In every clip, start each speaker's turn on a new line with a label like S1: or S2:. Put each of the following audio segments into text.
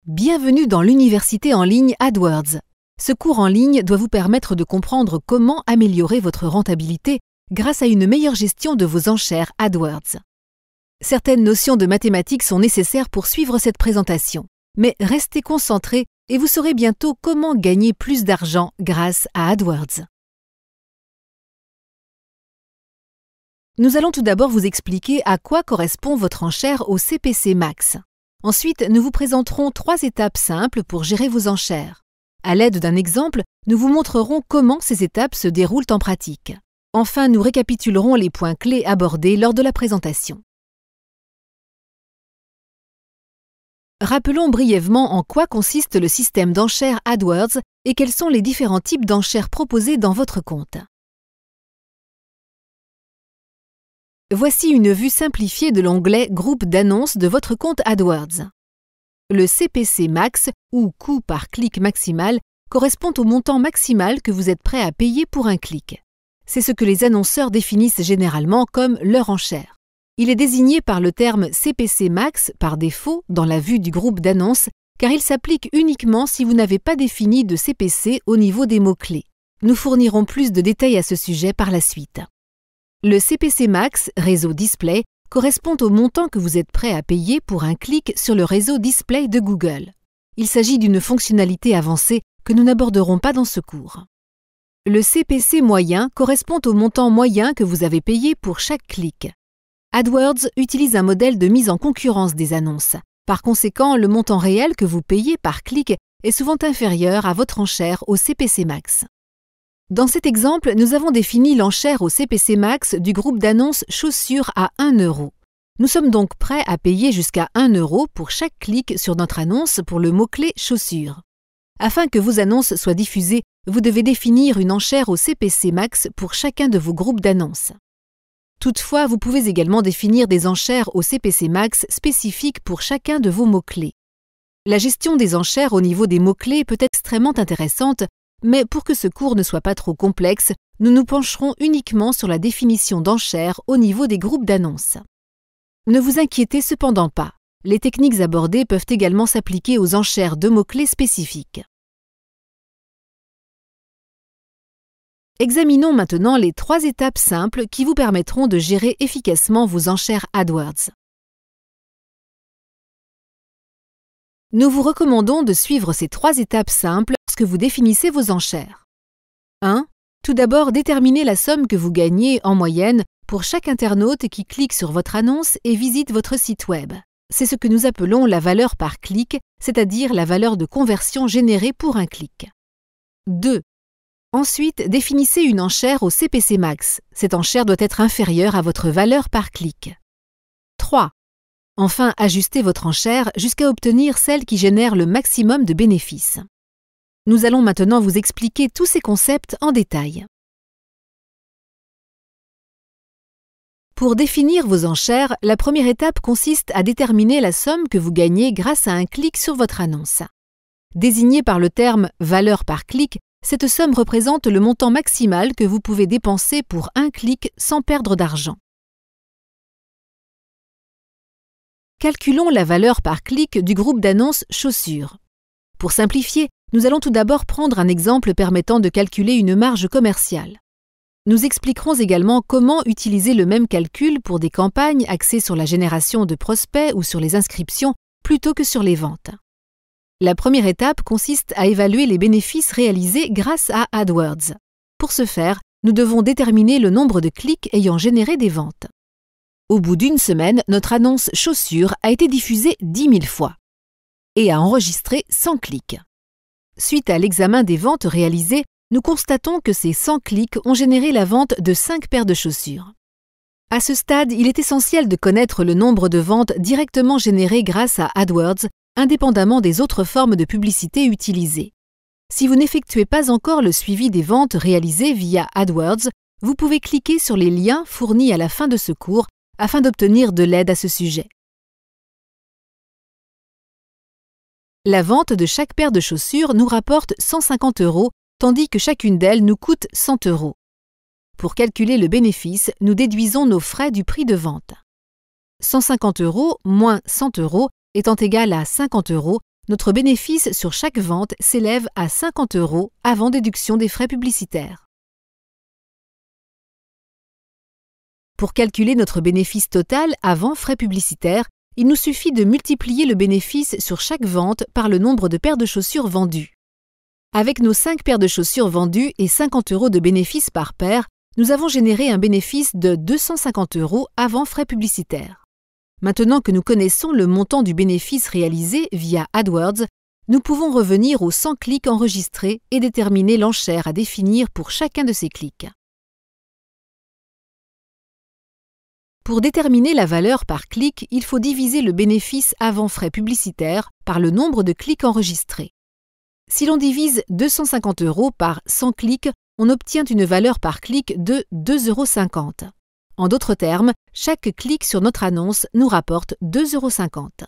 S1: Bienvenue dans l'université en ligne AdWords. Ce cours en ligne doit vous permettre de comprendre comment améliorer votre rentabilité grâce à une meilleure gestion de vos enchères AdWords. Certaines notions de mathématiques sont nécessaires pour suivre cette présentation, mais restez concentrés et vous saurez bientôt comment gagner plus d'argent grâce à AdWords. Nous allons tout d'abord vous expliquer à quoi correspond votre enchère au CPC Max. Ensuite, nous vous présenterons 3 étapes simples pour gérer vos enchères. À l'aide d'un exemple, nous vous montrerons comment ces étapes se déroulent en pratique. Enfin, nous récapitulerons les points clés abordés lors de la présentation. Rappelons brièvement en quoi consiste le système d'enchères AdWords et quels sont les différents types d'enchères proposés dans votre compte. Voici une vue simplifiée de l'onglet « Groupe d'annonces » de votre compte AdWords. Le CPC Max, ou coût par clic maximal, correspond au montant maximal que vous êtes prêt à payer pour un clic. C'est ce que les annonceurs définissent généralement comme leur enchère. Il est désigné par le terme CPC Max par défaut dans la vue du groupe d'annonces, car il s'applique uniquement si vous n'avez pas défini de CPC au niveau des mots-clés. Nous fournirons plus de détails à ce sujet par la suite. Le CPC Max, réseau display, correspond au montant que vous êtes prêt à payer pour un clic sur le réseau display de Google. Il s'agit d'une fonctionnalité avancée que nous n'aborderons pas dans ce cours. Le CPC moyen correspond au montant moyen que vous avez payé pour chaque clic. AdWords utilise un modèle de mise en concurrence des annonces. Par conséquent, le montant réel que vous payez par clic est souvent inférieur à votre enchère au CPC Max. Dans cet exemple, nous avons défini l'enchère au CPC Max du groupe d'annonces chaussures à 1 €. Nous sommes donc prêts à payer jusqu'à 1 € pour chaque clic sur notre annonce pour le mot-clé chaussures. Afin que vos annonces soient diffusées, vous devez définir une enchère au CPC Max pour chacun de vos groupes d'annonces. Toutefois, vous pouvez également définir des enchères au CPC Max spécifiques pour chacun de vos mots-clés. La gestion des enchères au niveau des mots-clés peut être extrêmement intéressante, mais pour que ce cours ne soit pas trop complexe, nous nous pencherons uniquement sur la définition d'enchères au niveau des groupes d'annonces. Ne vous inquiétez cependant pas, les techniques abordées peuvent également s'appliquer aux enchères de mots-clés spécifiques. Examinons maintenant les 3 étapes simples qui vous permettront de gérer efficacement vos enchères AdWords. Nous vous recommandons de suivre ces 3 étapes simples lorsque vous définissez vos enchères. 1. Tout d'abord, déterminez la somme que vous gagnez en moyenne pour chaque internaute qui clique sur votre annonce et visite votre site web. C'est ce que nous appelons la valeur par clic, c'est-à-dire la valeur de conversion générée pour un clic. 2. Ensuite, définissez une enchère au CPC Max. Cette enchère doit être inférieure à votre valeur par clic. 3. Enfin, ajustez votre enchère jusqu'à obtenir celle qui génère le maximum de bénéfices. Nous allons maintenant vous expliquer tous ces concepts en détail. Pour définir vos enchères, la première étape consiste à déterminer la somme que vous gagnez grâce à un clic sur votre annonce. Désignée par le terme « valeur par clic », cette somme représente le montant maximal que vous pouvez dépenser pour un clic sans perdre d'argent. Calculons la valeur par clic du groupe d'annonces chaussures. Pour simplifier, nous allons tout d'abord prendre un exemple permettant de calculer une marge commerciale. Nous expliquerons également comment utiliser le même calcul pour des campagnes axées sur la génération de prospects ou sur les inscriptions plutôt que sur les ventes. La première étape consiste à évaluer les bénéfices réalisés grâce à AdWords. Pour ce faire, nous devons déterminer le nombre de clics ayant généré des ventes. Au bout d'une semaine, notre annonce chaussures a été diffusée 10 000 fois et a enregistré 100 clics. Suite à l'examen des ventes réalisées, nous constatons que ces 100 clics ont généré la vente de 5 paires de chaussures. À ce stade, il est essentiel de connaître le nombre de ventes directement générées grâce à AdWords, indépendamment des autres formes de publicité utilisées. Si vous n'effectuez pas encore le suivi des ventes réalisées via AdWords, vous pouvez cliquer sur les liens fournis à la fin de ce cours afin d'obtenir de l'aide à ce sujet. La vente de chaque paire de chaussures nous rapporte 150 €, tandis que chacune d'elles nous coûte 100 €. Pour calculer le bénéfice, nous déduisons nos frais du prix de vente. 150 € moins 100 € étant égal à 50 €, notre bénéfice sur chaque vente s'élève à 50 € avant déduction des frais publicitaires. Pour calculer notre bénéfice total avant frais publicitaires, il nous suffit de multiplier le bénéfice sur chaque vente par le nombre de paires de chaussures vendues. Avec nos 5 paires de chaussures vendues et 50 € de bénéfice par paire, nous avons généré un bénéfice de 250 € avant frais publicitaires. Maintenant que nous connaissons le montant du bénéfice réalisé via AdWords, nous pouvons revenir aux 100 clics enregistrés et déterminer l'enchère à définir pour chacun de ces clics. Pour déterminer la valeur par clic, il faut diviser le bénéfice avant frais publicitaires par le nombre de clics enregistrés. Si l'on divise 250 € par 100 clics, on obtient une valeur par clic de 2,50 €. En d'autres termes, chaque clic sur notre annonce nous rapporte 2,50 €.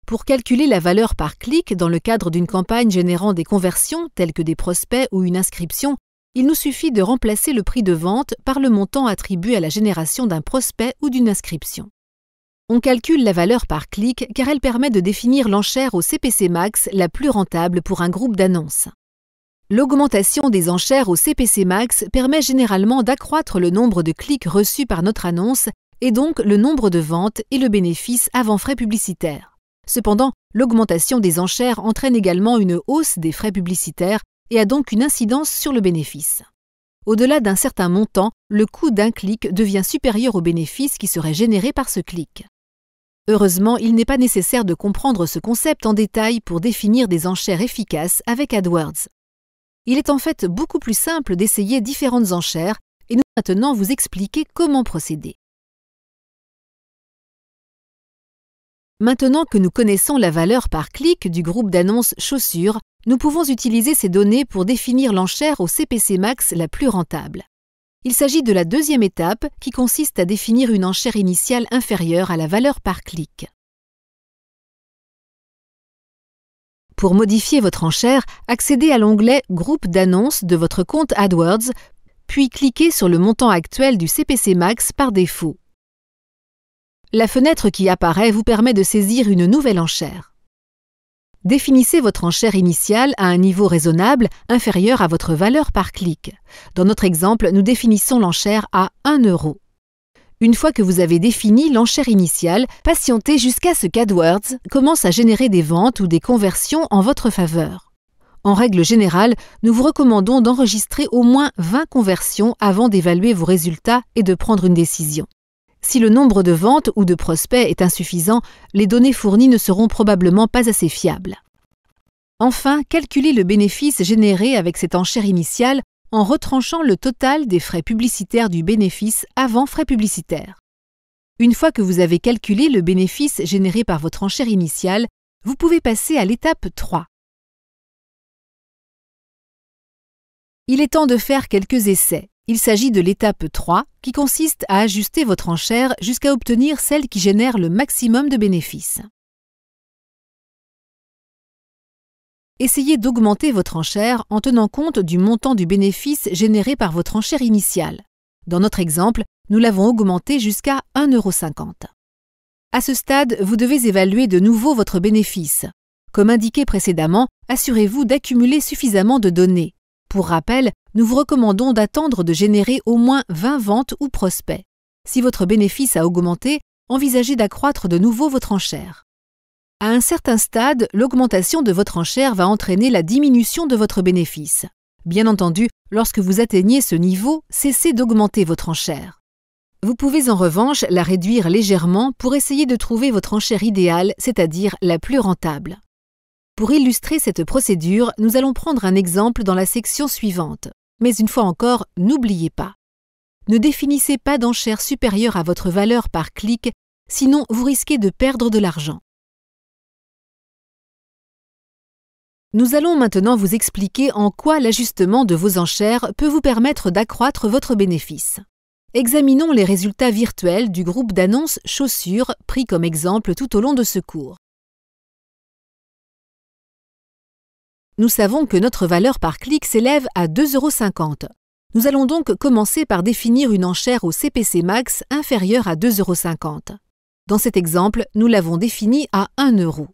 S1: Pour calculer la valeur par clic dans le cadre d'une campagne générant des conversions telles que des prospects ou une inscription, il nous suffit de remplacer le prix de vente par le montant attribué à la génération d'un prospect ou d'une inscription. On calcule la valeur par clic car elle permet de définir l'enchère au CPC Max la plus rentable pour un groupe d'annonces. L'augmentation des enchères au CPC Max permet généralement d'accroître le nombre de clics reçus par notre annonce et donc le nombre de ventes et le bénéfice avant frais publicitaires. Cependant, l'augmentation des enchères entraîne également une hausse des frais publicitaires et a donc une incidence sur le bénéfice. Au-delà d'un certain montant, le coût d'un clic devient supérieur au bénéfice qui serait généré par ce clic. Heureusement, il n'est pas nécessaire de comprendre ce concept en détail pour définir des enchères efficaces avec AdWords. Il est en fait beaucoup plus simple d'essayer différentes enchères et nous allons maintenant vous expliquer comment procéder. Maintenant que nous connaissons la valeur par clic du groupe d'annonces chaussures, nous pouvons utiliser ces données pour définir l'enchère au CPC Max la plus rentable. Il s'agit de la deuxième étape qui consiste à définir une enchère initiale inférieure à la valeur par clic. Pour modifier votre enchère, accédez à l'onglet « Groupe d'annonces » de votre compte AdWords, puis cliquez sur le montant actuel du CPC Max par défaut. La fenêtre qui apparaît vous permet de saisir une nouvelle enchère. Définissez votre enchère initiale à un niveau raisonnable inférieur à votre valeur par clic. Dans notre exemple, nous définissons l'enchère à 1 €. Une fois que vous avez défini l'enchère initiale, patientez jusqu'à ce qu'AdWords commence à générer des ventes ou des conversions en votre faveur. En règle générale, nous vous recommandons d'enregistrer au moins 20 conversions avant d'évaluer vos résultats et de prendre une décision. Si le nombre de ventes ou de prospects est insuffisant, les données fournies ne seront probablement pas assez fiables. Enfin, calculez le bénéfice généré avec cette enchère initiale en retranchant le total des frais publicitaires du bénéfice avant frais publicitaires. Une fois que vous avez calculé le bénéfice généré par votre enchère initiale, vous pouvez passer à l'étape 3. Il est temps de faire quelques essais. Il s'agit de l'étape 3 qui consiste à ajuster votre enchère jusqu'à obtenir celle qui génère le maximum de bénéfices. Essayez d'augmenter votre enchère en tenant compte du montant du bénéfice généré par votre enchère initiale. Dans notre exemple, nous l'avons augmenté jusqu'à 1,50 €. À ce stade, vous devez évaluer de nouveau votre bénéfice. Comme indiqué précédemment, assurez-vous d'accumuler suffisamment de données. Pour rappel, nous vous recommandons d'attendre de générer au moins 20 ventes ou prospects. Si votre bénéfice a augmenté, envisagez d'accroître de nouveau votre enchère. À un certain stade, l'augmentation de votre enchère va entraîner la diminution de votre bénéfice. Bien entendu, lorsque vous atteignez ce niveau, cessez d'augmenter votre enchère. Vous pouvez en revanche la réduire légèrement pour essayer de trouver votre enchère idéale, c'est-à-dire la plus rentable. Pour illustrer cette procédure, nous allons prendre un exemple dans la section suivante. Mais une fois encore, n'oubliez pas. Ne définissez pas d'enchère supérieure à votre valeur par clic, sinon vous risquez de perdre de l'argent. Nous allons maintenant vous expliquer en quoi l'ajustement de vos enchères peut vous permettre d'accroître votre bénéfice. Examinons les résultats virtuels du groupe d'annonces chaussures pris comme exemple tout au long de ce cours. Nous savons que notre valeur par clic s'élève à 2,50 €. Nous allons donc commencer par définir une enchère au CPC Max inférieure à 2,50 €. Dans cet exemple, nous l'avons définie à 1 €.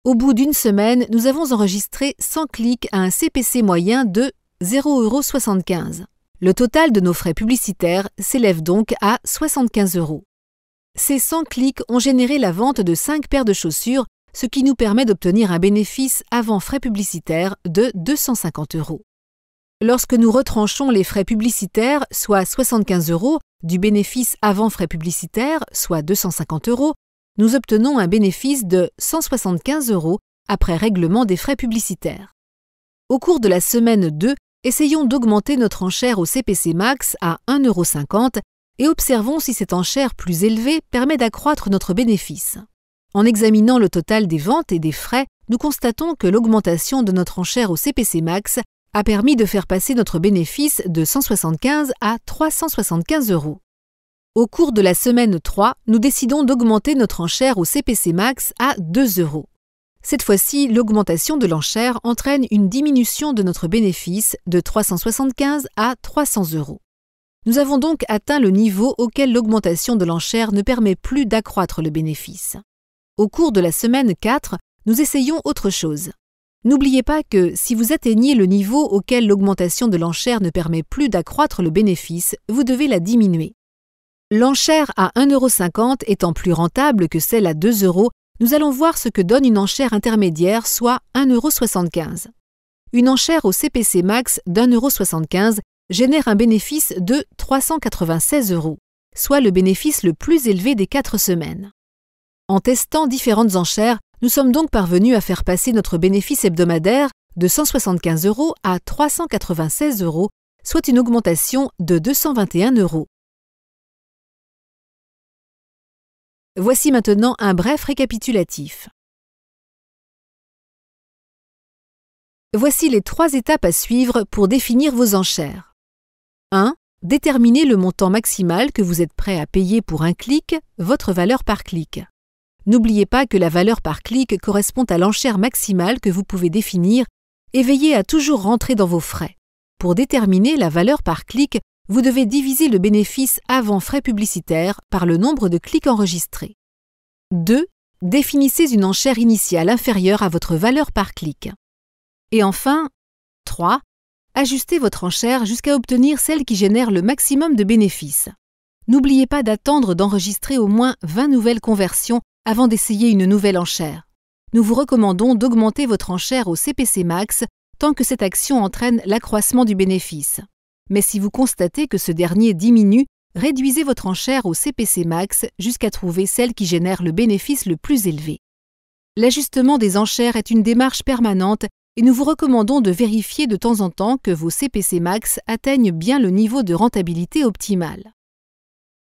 S1: Au bout d'une semaine, nous avons enregistré 100 clics à un CPC moyen de 0,75 €. Le total de nos frais publicitaires s'élève donc à 75 €. Ces 100 clics ont généré la vente de 5 paires de chaussures, ce qui nous permet d'obtenir un bénéfice avant frais publicitaires de 250 €. Lorsque nous retranchons les frais publicitaires, soit 75 €, du bénéfice avant frais publicitaires, soit 250 €, nous obtenons un bénéfice de 175 € après règlement des frais publicitaires. Au cours de la semaine 2, essayons d'augmenter notre enchère au CPC Max à 1,50 € et observons si cette enchère plus élevée permet d'accroître notre bénéfice. En examinant le total des ventes et des frais, nous constatons que l'augmentation de notre enchère au CPC Max a permis de faire passer notre bénéfice de 175 à 375 €. Au cours de la semaine 3, nous décidons d'augmenter notre enchère au CPC Max à 2 €. Cette fois-ci, l'augmentation de l'enchère entraîne une diminution de notre bénéfice de 375 à 300 €. Nous avons donc atteint le niveau auquel l'augmentation de l'enchère ne permet plus d'accroître le bénéfice. Au cours de la semaine 4, nous essayons autre chose. N'oubliez pas que si vous atteignez le niveau auquel l'augmentation de l'enchère ne permet plus d'accroître le bénéfice, vous devez la diminuer. L'enchère à 1,50 € étant plus rentable que celle à 2 €, nous allons voir ce que donne une enchère intermédiaire, soit 1,75 €. Une enchère au CPC Max d'1,75 € génère un bénéfice de 396 €, soit le bénéfice le plus élevé des 4 semaines. En testant différentes enchères, nous sommes donc parvenus à faire passer notre bénéfice hebdomadaire de 175 € à 396 €, soit une augmentation de 221 €. Voici maintenant un bref récapitulatif. Voici les 3 étapes à suivre pour définir vos enchères. 1. Déterminez le montant maximal que vous êtes prêt à payer pour un clic, votre valeur par clic. N'oubliez pas que la valeur par clic correspond à l'enchère maximale que vous pouvez définir et veillez à toujours rentrer dans vos frais. Pour déterminer la valeur par clic, vous devez diviser le bénéfice avant frais publicitaires par le nombre de clics enregistrés. 2. Définissez une enchère initiale inférieure à votre valeur par clic. Et enfin, 3. Ajustez votre enchère jusqu'à obtenir celle qui génère le maximum de bénéfices. N'oubliez pas d'attendre d'enregistrer au moins 20 nouvelles conversions avant d'essayer une nouvelle enchère. Nous vous recommandons d'augmenter votre enchère au CPC Max tant que cette action entraîne l'accroissement du bénéfice. Mais si vous constatez que ce dernier diminue, réduisez votre enchère au CPC Max jusqu'à trouver celle qui génère le bénéfice le plus élevé. L'ajustement des enchères est une démarche permanente et nous vous recommandons de vérifier de temps en temps que vos CPC Max atteignent bien le niveau de rentabilité optimal.